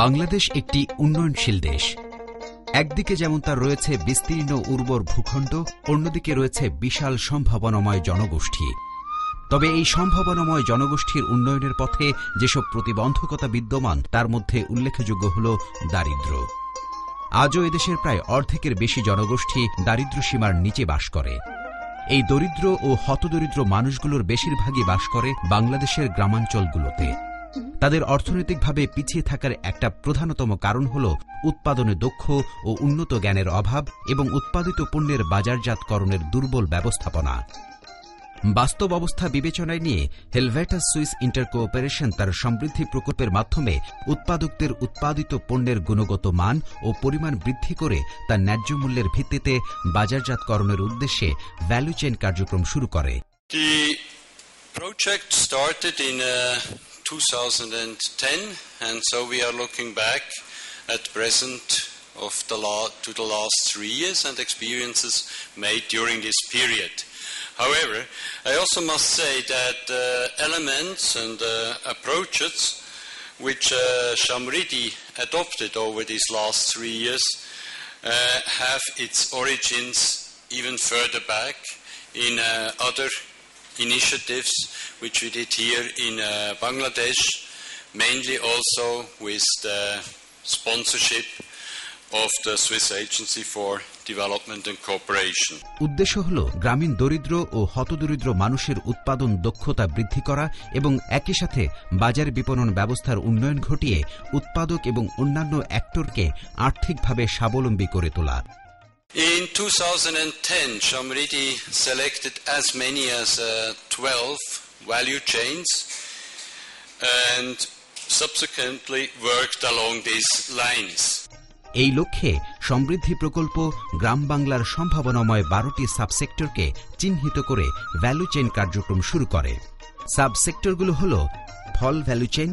বাংলাদেশ একটি উন্নয়নশীল দেশ। একদিকে যেমন তার রয়েছে বিস্তীর্ণ উর্বর ভূখণ্ড, অন্যদিকে রয়েছে বিশাল সম্ভাবনাময় জনগোষ্ঠী। তবে এই সম্ভাবনাময় জনগোষ্ঠীর উন্নয়নের পথে যেসব প্রতিবন্ধকতা বিদ্যমান, তার মধ্যে উল্লেখযোগ্য হল দারিদ্র্য। আজও এদেশের প্রায় অর্ধেকের বেশি জনগোষ্ঠী দারিদ্র্য সীমার নিচে বাস করে। এই দরিদ্র ও হতদরিদ্র মানুষগুলোর বেশিরভাগই বাস করে বাংলাদেশের গ্রামাঞ্চলগুলোতে। তাদের অর্থনৈতিকভাবে পিছিয়ে থাকার একটা প্রধানতম কারণ হল উৎপাদনে দক্ষ ও উন্নত জ্ঞানের অভাব এবং উৎপাদিত পণ্যের বাজারজাতকরণের দুর্বল ব্যবস্থাপনা। বাস্তব অবস্থা বিবেচনায় নিয়ে হেলভেটাস সুইস ইন্টারকোঅপারেশন তার সমৃদ্ধি প্রকল্পের মাধ্যমে উৎপাদকদের উৎপাদিত পণ্যের গুণগত মান ও পরিমাণ বৃদ্ধি করে তার ন্যায্য মূল্যের ভিত্তিতে বাজারজাতকরণের উদ্দেশ্যে ভ্যালু চেইন কার্যক্রম শুরু করে। The project started in 2010, and so we are looking back at present to the last 3 years and experiences made during this period. However, I also must say that elements and approaches which Shamriti adopted over these last 3 years have its origins even further back in other initiatives which we did here in Bangladesh, mainly also with the sponsorship of the Swiss Agency for Development and Cooperation. উদ্দেশ্য হল গ্রামীণ দরিদ্র ও হতদরিদ্র মানুষের উৎপাদন দক্ষতা বৃদ্ধি করা এবং একই সাথে বাজার বিপণন ব্যবস্থার উন্নয়ন ঘটিয়ে উৎপাদক এবং অন্যান্য অ্যাক্টরকে আর্থিকভাবে স্বাবলম্বী করে তোলা। In 2010, Shamriti selected as many as 12 value chains and subsequently worked along these lines. এই লক্ষ্যে সমৃদ্ধি প্রকল্প গ্রাম বাংলার সম্ভাবনাময় 12টি সাবসেক্টরকে চিহ্নিত করে ভ্যালু চেইন কার্যক্রম শুরু করে। সাবসেক্টরগুলো হল ফল ভ্যালু চেইন,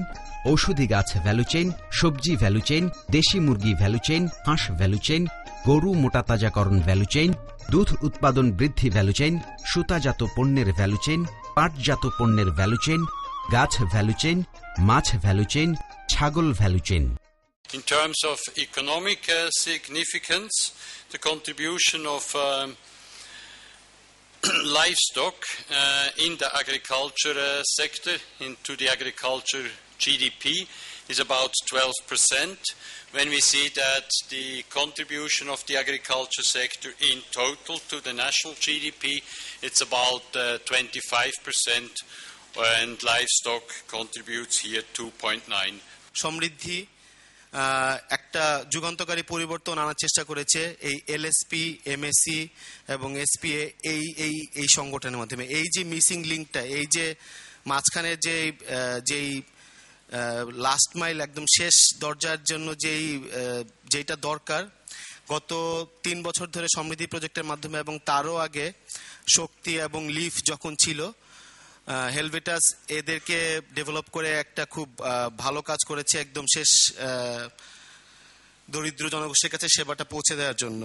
ঔষধি গাছ ভ্যালু চেইন, সবজি ভ্যালু চেইন, দেশি মুরগি ভ্যালু চেইন, হাঁস ভ্যালু চেইন, গরু মোটা তাজাকরণ ভ্যালু চেইন, দুধ উৎপাদন বৃদ্ধি ভ্যালু চেইন, সুতাজাত পণ্যের ভ্যালু চেইন, পাটজাত পণ্যের ভ্যালু চেইন, গাছ ভ্যালু চেইন, মাছ ভ্যালু চেইন, ছাগল value chain. In terms of economic significance, the contribution of livestock in the agriculture sector into the agriculture GDP is about 12%. When we see that the contribution of the agriculture sector in total to the national GDP, it's about 25%, and livestock contributes here 2.9%. সমৃদ্ধি একটা যুগান্তকারী পরিবর্তন আনার চেষ্টা করেছে এই LSP, MSc এবং SPA এই সংগঠনের মাধ্যমে। এই যে মিসিং লিঙ্কটা, এই যে মাঝখানে যেই লাস্ট মাইল, একদম শেষ দরজার জন্য যেইটা দরকার, গত 3 বছর ধরে সমৃদ্ধি প্রজেক্টের মাধ্যমে এবং তারও আগে শক্তি এবং লিফ যখন ছিল, হেলভেটাস এদেরকে ডেভেলপ করে একটা খুব ভালো কাজ করেছে একদম শেষ দরিদ্র জনগোষ্ঠীর কাছে সেবাটা পৌঁছে দেওয়ার জন্য।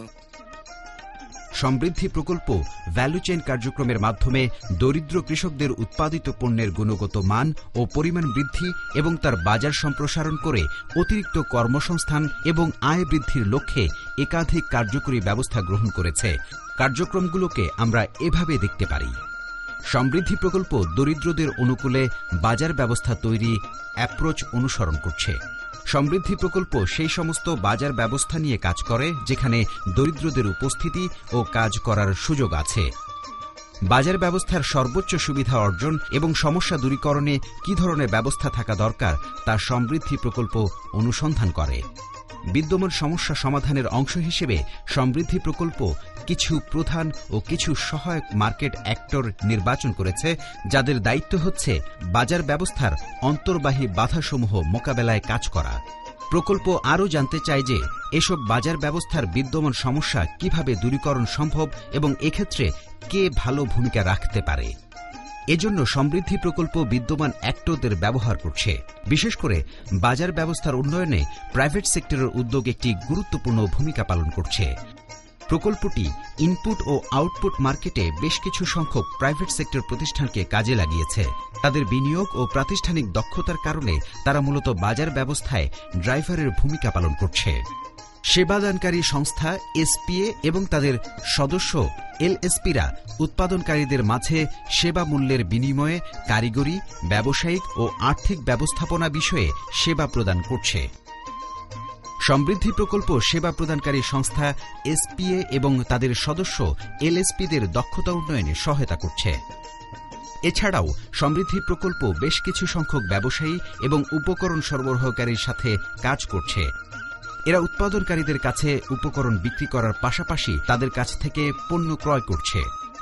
সমৃদ্ধি প্রকল্প ভ্যালু চেইন কার্যক্রমের মাধ্যমে দরিদ্র কৃষকদের উৎপাদিত পণ্যের গুণগত মান ও পরিমাণ বৃদ্ধি এবং তার বাজার সম্প্রসারণ করে অতিরিক্ত কর্মসংস্থান এবং আয় বৃদ্ধির লক্ষ্যে একাধিক কার্যকরী ব্যবস্থা গ্রহণ করেছে। কার্যক্রমগুলোকে আমরা এভাবে দেখতে পারি। সমৃদ্ধি প্রকল্প দরিদ্রদের অনুকূলে বাজার ব্যবস্থা তৈরি অ্যাপ্রোচ অনুসরণ করছে। সমৃদ্ধি প্রকল্প সেই সমস্ত বাজার ব্যবস্থা নিয়ে কাজ করে যেখানে দরিদ্রদের উপস্থিতি ও কাজ করার সুযোগ আছে। বাজার ব্যবস্থার সর্বোচ্চ সুবিধা অর্জন এবং সমস্যা দূরীকরণে কী ধরনের ব্যবস্থা থাকা দরকার তা সমৃদ্ধি প্রকল্প অনুসন্ধান করে। বিদ্যমান সমস্যা সমাধানের অংশ হিসেবে সমৃদ্ধি প্রকল্প কিছু প্রধান ও কিছু সহায়ক মার্কেট অ্যাক্টর নির্বাচন করেছে, যাদের দায়িত্ব হচ্ছে বাজার ব্যবস্থার অন্তর্বাহী বাধাসমূহ মোকাবেলায় কাজ করা। প্রকল্প আরও জানতে চায় যে এসব বাজার ব্যবস্থার বিদ্যমান সমস্যা কিভাবে দূরীকরণ সম্ভব এবং এক্ষেত্রে কে ভালো ভূমিকা রাখতে পারে। এজন্য সমৃদ্ধি প্রকল্প বিদ্যমান অ্যাক্টরদের ব্যবহার করছে। বিশেষ করে বাজার ব্যবস্থার উন্নয়নে প্রাইভেট সেক্টরের উদ্যোগ একটি গুরুত্বপূর্ণ ভূমিকা পালন করছে। প্রকল্পটি ইনপুট ও আউটপুট মার্কেটে বেশ কিছু সংখ্যক প্রাইভেট সেক্টর প্রতিষ্ঠানকে কাজে লাগিয়েছে। তাদের বিনিয়োগ ও প্রাতিষ্ঠানিক দক্ষতার কারণে তারা মূলত বাজার ব্যবস্থায় ড্রাইভারের ভূমিকা পালন করছে। সেবাদানকারী সংস্থা এসপিএ এবং তাদের সদস্য এলএসপিরা উৎপাদনকারীদের মাঝে সেবা মূল্যের বিনিময়ে কারিগরি, ব্যবসায়িক ও আর্থিক ব্যবস্থাপনা বিষয়ে সেবা প্রদান করছে। সমৃদ্ধি প্রকল্প সেবা প্রদানকারী সংস্থা এসপিএ এবং তাদের সদস্য এলএসপিদের দক্ষতা উন্নয়নে সহায়তা করছে। এছাড়াও সমৃদ্ধি প্রকল্প বেশ কিছু সংখ্যক ব্যবসায়ী এবং উপকরণ সরবরাহকারীর সাথে কাজ করছে। এরা উৎপাদনকারীদের কাছে উপকরণ বিক্রি করার পাশাপাশি তাদের কাছ থেকে পণ্য ক্রয় করছে।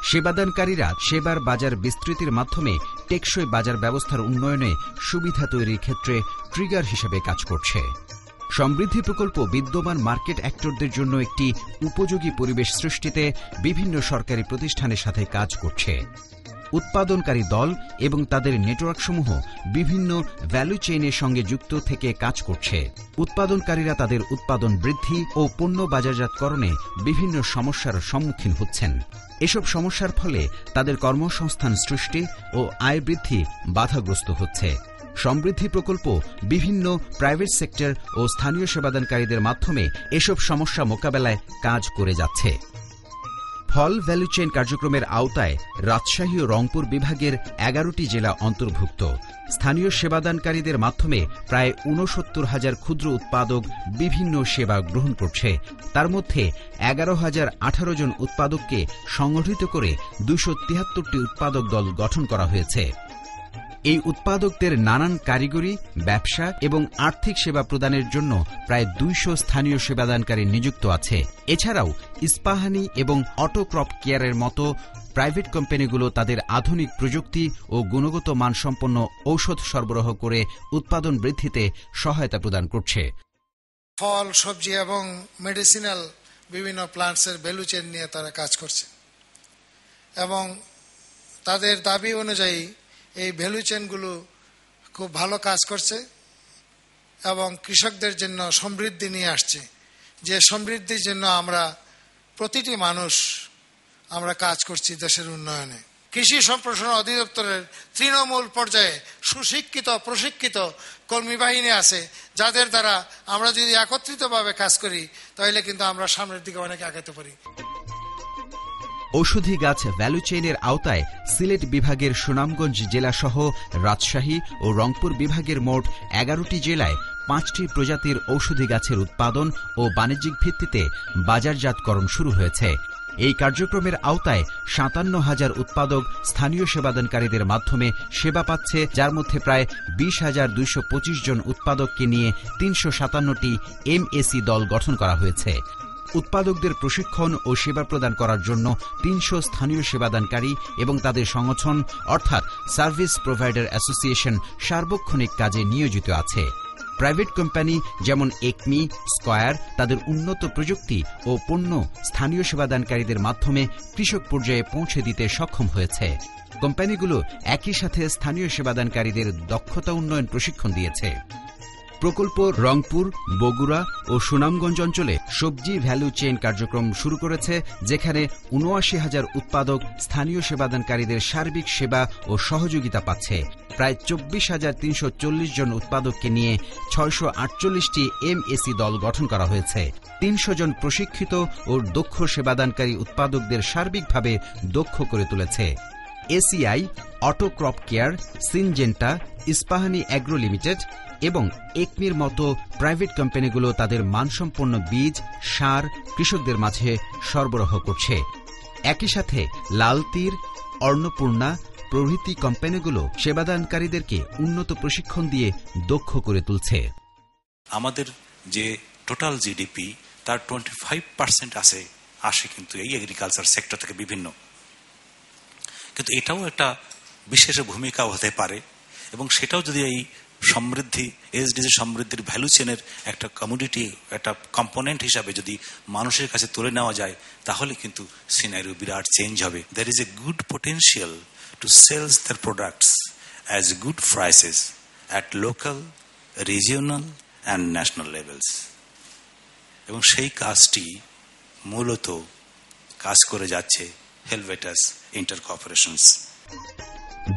সেবাদানকারীরা সেবার বাজার বিস্তৃতির মাধ্যমে টেকসই বাজার ব্যবস্থার উন্নয়নে সুবিধা তৈরির ক্ষেত্রে ট্রিগার হিসেবে কাজ করছে। সমৃদ্ধি প্রকল্প বিদ্যমান মার্কেট অ্যাক্টরদের জন্য একটি উপযোগী পরিবেশ সৃষ্টিতে বিভিন্ন সরকারি প্রতিষ্ঠানের সাথে কাজ করছে। উৎপাদনকারী দল এবং তাদের নেটওয়ার্কসমূহ বিভিন্ন ভ্যালু চেইনের সঙ্গে যুক্ত থেকে কাজ করছে। উৎপাদনকারীরা তাদের উৎপাদন বৃদ্ধি ও পণ্য বাজারজাতকরণে বিভিন্ন সমস্যার সম্মুখীন হচ্ছেন। এসব সমস্যার ফলে তাদের কর্মসংস্থান সৃষ্টি ও আয় বৃদ্ধি বাধাগ্রস্ত হচ্ছে। সমৃদ্ধি প্রকল্প বিভিন্ন প্রাইভেট সেক্টর ও স্থানীয় সেবাদানকারীদের মাধ্যমে এসব সমস্যা মোকাবেলায় কাজ করে যাচ্ছে। ফল ভ্যালু চেইন কার্যক্রমের আওতায় রাজশাহী ও রংপুর বিভাগের 11টি জেলা অন্তর্ভুক্ত। স্থানীয় সেবাদানকারীদের মাধ্যমে প্রায় ৬৯,০০০ ক্ষুদ্র উৎপাদক বিভিন্ন সেবা গ্রহণ করছে। তার মধ্যে 11,018 জন উৎপাদককে সংগঠিত করে 273টি উৎপাদক দল গঠন করা হয়েছে। এই উৎপাদকদের নানান কারিগরি, ব্যবসা এবং আর্থিক সেবা প্রদানের জন্য প্রায় 200 স্থানীয় সেবাদানকারী নিযুক্ত আছে। এছাড়াও ইস্পাহানি এবং অটো ক্রপ কেয়ারের মতো প্রাইভেট কোম্পানিগুলো তাদের আধুনিক প্রযুক্তি ও গুণগত মানসম্পন্ন ঔষধ সরবরাহ করে উৎপাদন বৃদ্ধিতে সহায়তা প্রদান করছে। ফল, সবজি এবং মেডিসিনাল বিভিন্ন প্লান্টসের ভ্যালু চেইন নিয়ে তারা কাজ করছে এবং তাদের দাবি অনুযায়ী এই ভ্যালু চেইনগুলো খুব ভালো কাজ করছে এবং কৃষকদের জন্য সমৃদ্ধি নিয়ে আসছে। যে সমৃদ্ধির জন্য আমরা প্রতিটি মানুষ আমরা কাজ করছি দেশের উন্নয়নে। কৃষি সম্প্রসারণ অধিদপ্তরের তৃণমূল পর্যায়ে সুশিক্ষিত প্রশিক্ষিত কর্মী বাহিনী আছে, যাদের দ্বারা আমরা যদি একত্রিতভাবে কাজ করি তাহলে কিন্তু আমরা সামনের দিকে অনেক আগাতে পারি। ঔষধি গাছ ভ্যালু চেইনের আওতায় সিলেট বিভাগের সুনামগঞ্জ জেলাসহ রাজশাহী ও রংপুর বিভাগের মোট 11টি জেলায় 5টি প্রজাতির ঔষধি গাছের উৎপাদন ও বাণিজ্যিক ভিত্তিতে বাজারজাতকরণ শুরু হয়েছে। এই কার্যক্রমের আওতায় 57,000 উৎপাদক স্থানীয় সেবাদানকারীদের মাধ্যমে সেবা পাচ্ছে, যার মধ্যে প্রায় 20,225 জন উৎপাদককে নিয়ে 357টি এমএসি দল গঠন করা হয়েছে। উৎপাদকদের প্রশিক্ষণ ও সেবা প্রদান করার জন্য 300 স্থানীয় সেবাদানকারী এবং তাদের সংগঠন অর্থাৎ সার্ভিস প্রোভাইডার অ্যাসোসিয়েশন সার্বক্ষণিক কাজে নিয়োজিত আছে। প্রাইভেট কোম্পানি যেমন একমি, স্কয়ার তাদের উন্নত প্রযুক্তি ও পণ্য স্থানীয় সেবাদানকারীদের মাধ্যমে কৃষক পর্যায়ে পৌঁছে দিতে সক্ষম হয়েছে। কোম্পানিগুলো একই সাথে স্থানীয় সেবাদানকারীদের দক্ষতা উন্নয়ন প্রশিক্ষণ দিয়েছে। প্রকল্প রংপুর, বগুড়া ও সুনামগঞ্জ অঞ্চলে সবজি ভ্যালু চেইন কার্যক্রম শুরু করেছে, যেখানে ৭৯,০০০ উৎপাদক স্থানীয় সেবাদানকারীদের সার্বিক সেবা ও সহযোগিতা পাচ্ছে। প্রায় ২৪,৩৪০ জন উৎপাদককে নিয়ে ৬৪৮টি এমএসি দল গঠন করা হয়েছে। ৩০০ জন প্রশিক্ষিত ও দক্ষ সেবাদানকারী উৎপাদকদের সার্বিকভাবে দক্ষ করে তুলেছে। ACI, auto crop care, Syngenta, Ispahani agro limited এবং একমির মতো প্রাইভেট কোম্পানিগুলো তাদের মানসম্পন্ন বীজ, সার কৃষকদের মাঝে সরবরাহ করছে। একই সাথে লাল তীর, অন্নপূর্ণা প্রভৃতি কোম্পানিগুলো সেবাদানকারীদেরকে উন্নত প্রশিক্ষণ দিয়ে দক্ষ করে তুলছে। আমাদের যে টোটাল জিডিপি তার 25% আসে কিন্তু এই এগ্রিকালচার সেক্টর থেকে বিভিন্ন, কিন্তু এটাও একটা বিশেষ ভূমিকা হতে পারে এবং সেটাও যদি এই সমৃদ্ধি এসডিজি সমৃদ্ধির ভ্যালু চেনের একটা কমোডিটি, একটা কম্পোনেন্ট হিসাবে যদি মানুষের কাছে তুলে নেওয়া যায়, তাহলে কিন্তু সিনারিও বিরাট চেঞ্জ হবে। there is a good potential to sell their products as good prices at local, regional and national levels, এবং সেই কাজটি মূলত কাজ করে যাচ্ছে হেলভেটাস ইন্টার কর্পোরেশনস।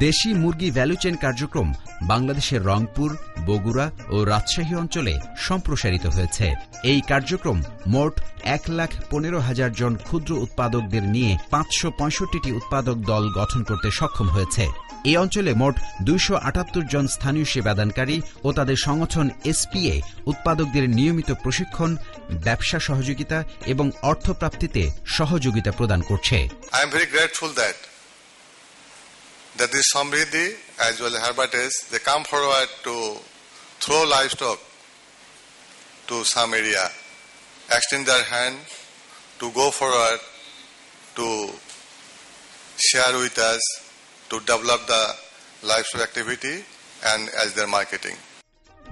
দেশি মুরগি ভ্যালু চেইন কার্যক্রম বাংলাদেশের রংপুর, বগুড়া ও রাজশাহী অঞ্চলে সম্প্রসারিত হয়েছে। এই কার্যক্রম মোট 1,15,000 জন ক্ষুদ্র উৎপাদকদের নিয়ে 565টি উৎপাদক দল গঠন করতে সক্ষম হয়েছে। এই অঞ্চলে মোট 278 জন স্থানীয় সেবাদানকারী ও তাদের সংগঠন এসপিএ উৎপাদকদের নিয়মিত প্রশিক্ষণ, ব্যবসা সহযোগিতা এবং অর্থপ্রাপ্তিতে সহযোগিতা প্রদান করছে। I am very grateful that this Samriddhi as well as Herbates, they come forward to throw livestock to some area, extend their hand to go forward to share with us to develop the livestock activity and as their marketing.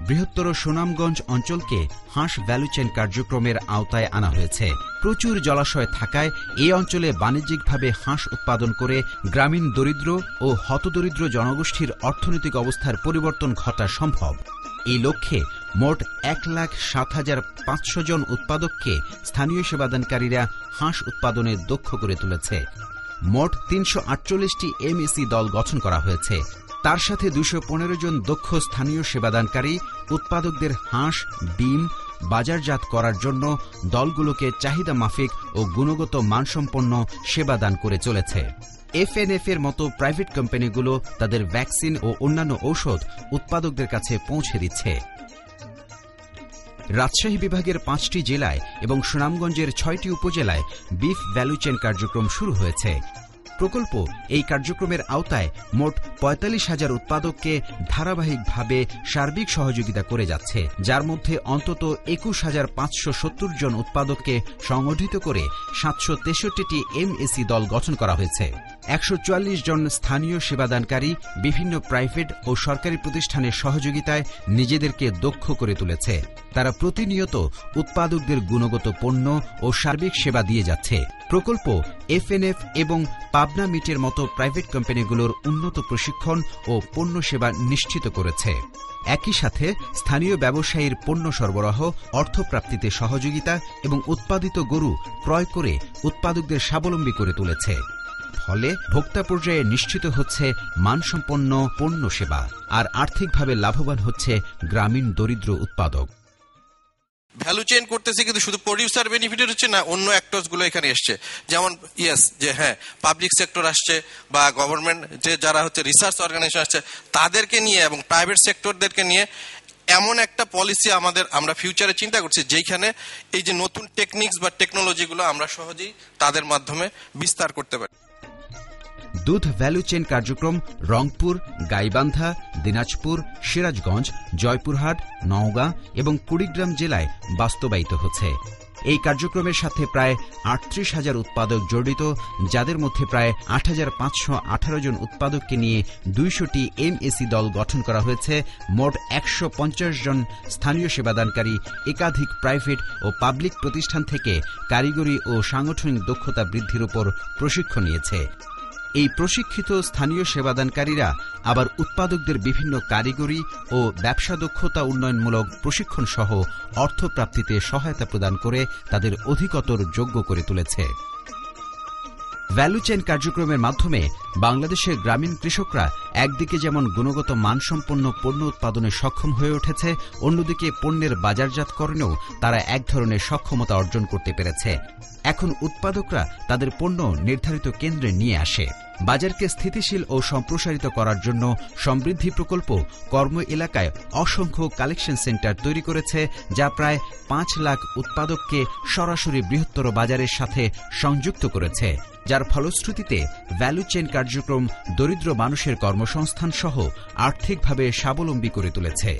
বৃহত্তর সুনামগঞ্জ অঞ্চলকে হাঁস value chain কার্যক্রমের আওতায় আনা হয়েছে। প্রচুর জলাশয় থাকায় এই অঞ্চলে বাণিজ্যিকভাবে হাঁস উৎপাদন করে গ্রামীণ দরিদ্র ও হতদরিদ্র জনগোষ্ঠীর অর্থনৈতিক অবস্থার পরিবর্তন ঘটা সম্ভব। এই লক্ষ্যে মোট 1,07,500 জন উৎপাদককে স্থানীয় সেবাদানকারীরা হাঁস উৎপাদনে দক্ষ করে তুলেছে। মোট 348টি এমএসি দল গঠন করা হয়েছে। তার সাথে 215 জন দক্ষ স্থানীয় সেবাদানকারী উৎপাদকদের হাঁস, ডিম বাজারজাত করার জন্য দলগুলোকে চাহিদা মাফিক ও গুণগত মানসম্পন্ন সেবাদান করে চলেছে। এফএনএফ এর মতো প্রাইভেট কোম্পানিগুলো তাদের ভ্যাকসিন ও অন্যান্য ঔষধ উৎপাদকদের কাছে পৌঁছে দিচ্ছে। রাজশাহী বিভাগের 5টি জেলায় এবং সুনামগঞ্জের 6টি উপজেলায় বিফ ভ্যালু চেইন কার্যক্রম শুরু হয়েছে। প্রকল্প এই কার্যক্রমের আওতায় মোট 45,000 উৎপাদককে ধারাবাহিকভাবে সার্বিক সহযোগিতা করে যাচ্ছে, যার মধ্যে অন্তত 21,570 জন উৎপাদককে সংগঠিত করে 763টি এমএসি দল গঠন করা হয়েছে। 144 জন স্থানীয় সেবাদানকারী বিভিন্ন প্রাইভেট ও সরকারি প্রতিষ্ঠানের সহযোগিতায় নিজেদেরকে দক্ষ করে তুলেছে। তারা প্রতিনিয়ত উৎপাদকদের গুণগত পণ্য ও সার্বিক সেবা দিয়ে যাচ্ছে। প্রকল্প এফএনএফ এবং পাবনা মিটের মতো প্রাইভেট কোম্পানিগুলোর উন্নত প্রশিক্ষণ ও পণ্য সেবা নিশ্চিত করেছে। একই সাথে স্থানীয় ব্যবসায়ীর পণ্য সরবরাহ, অর্থপ্রাপ্তিতে সহযোগিতা এবং উৎপাদিত গরু ক্রয় করে উৎপাদকদের স্বাবলম্বী করে তুলেছে। ফলে ভোক্তা পর্যায়ে নিশ্চিত হচ্ছে মানসম্পন্ন পণ্য সেবা, আর আর্থিকভাবে লাভবান হচ্ছে গ্রামীণ দরিদ্র উৎপাদক। ভ্যালু চেইন করতেছে কিন্তু শুধু প্রডিউসার বেনিফিটেড হচ্ছে না, অন্য অ্যাক্টরস গুলো এখানে এসছে। যেমন পাবলিক সেক্টর আসছে বা গভর্নমেন্ট যে যারা হচ্ছে রিসার্চ অর্গানাইজেশন আসছে তাদেরকে নিয়ে এবং প্রাইভেট সেক্টরদেরকে নিয়ে এমন একটা পলিসি আমরা ফিউচারে চিন্তা করছি যেখানে এই যে নতুন টেকনিক্স বা টেকনোলজিগুলো আমরা সহজেই তাদের মাধ্যমে বিস্তার করতে পারি। দুধ ভ্যালু চেইন কার্যক্রম রংপুর, গাইবান্ধা, দিনাজপুর, সিরাজগঞ্জ, জয়পুরহাট, নওগাঁ এবং কুড়িগ্রাম জেলায় বাস্তবায়িত হচ্ছে। এই কার্যক্রমের সাথে প্রায় 38,000 উৎপাদক জড়িত, যাদের মধ্যে প্রায় 8,518 জন উৎপাদককে নিয়ে 200টি এমএসি দল গঠন করা হয়েছে। মোট 150 জন স্থানীয় সেবাদানকারী একাধিক প্রাইভেট ও পাবলিক প্রতিষ্ঠান থেকে কারিগরি ও সাংগঠনিক দক্ষতা বৃদ্ধির উপর প্রশিক্ষণ নিয়েছে। এই প্রশিক্ষিত স্থানীয় সেবাদানকারীরা আবার উৎপাদকদের বিভিন্ন কারিগরি ও ব্যবসা দক্ষতা উন্নয়নমূলক প্রশিক্ষণ সহ অর্থপ্রাপ্তিতে সহায়তা প্রদান করে তাদের অধিকতর যোগ্য করে তুলেছে। ভ্যালু চেইন কার্যক্রমের মাধ্যমে বাংলাদেশের গ্রামীণ কৃষকরা একদিকে যেমন গুণগত মানসম্পন্ন পণ্য উৎপাদনে সক্ষম হয়ে উঠেছে, অন্যদিকে পণ্যের বাজারজাতকরণেও তারা এক ধরনের সক্ষমতা অর্জন করতে পেরেছে। এখন উৎপাদকরা তাদের পণ্য নির্ধারিত কেন্দ্রে নিয়ে আসে। বাজারকে স্থিতিশীল ও সম্প্রসারিত করার জন্য সমৃদ্ধি প্রকল্প কর্ম এলাকায় অসংখ্য কালেকশন সেন্টার তৈরি করেছে, যা প্রায় 5 লাখ উৎপাদককে সরাসরি বৃহত্তর বাজারের সাথে সংযুক্ত করেছে, যার ফলশ্রুতিতে ভ্যালু চেইন কার্যক্রম দরিদ্র মানুষের কর্মসংস্থান সহ আর্থিকভাবে স্বাবলম্বী করে তুলেছে।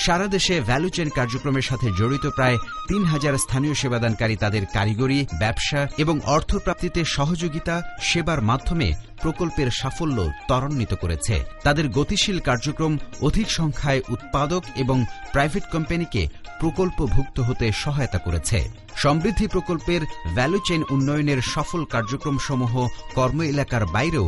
সারা দেশে ভ্যালু চেইন কার্যক্রমের সাথে জড়িত প্রায় 3,000 স্থানীয় সেবাদানকারী তাদের কারিগরি, ব্যবসা এবং অর্থপ্রাপ্তিতে সহযোগিতা সেবার মাধ্যমে প্রকল্পের সাফল্য ত্বরান্বিত করেছে। তাদের গতিশীল কার্যক্রম অধিক সংখ্যায় উৎপাদক এবং প্রাইভেট কোম্পানিকে প্রকল্পভুক্ত হতে সহায়তা করেছে। সমৃদ্ধি প্রকল্পের ভ্যালু চেইন উন্নয়নের সফল কার্যক্রমসমূহ কর্ম এলাকার বাইরেও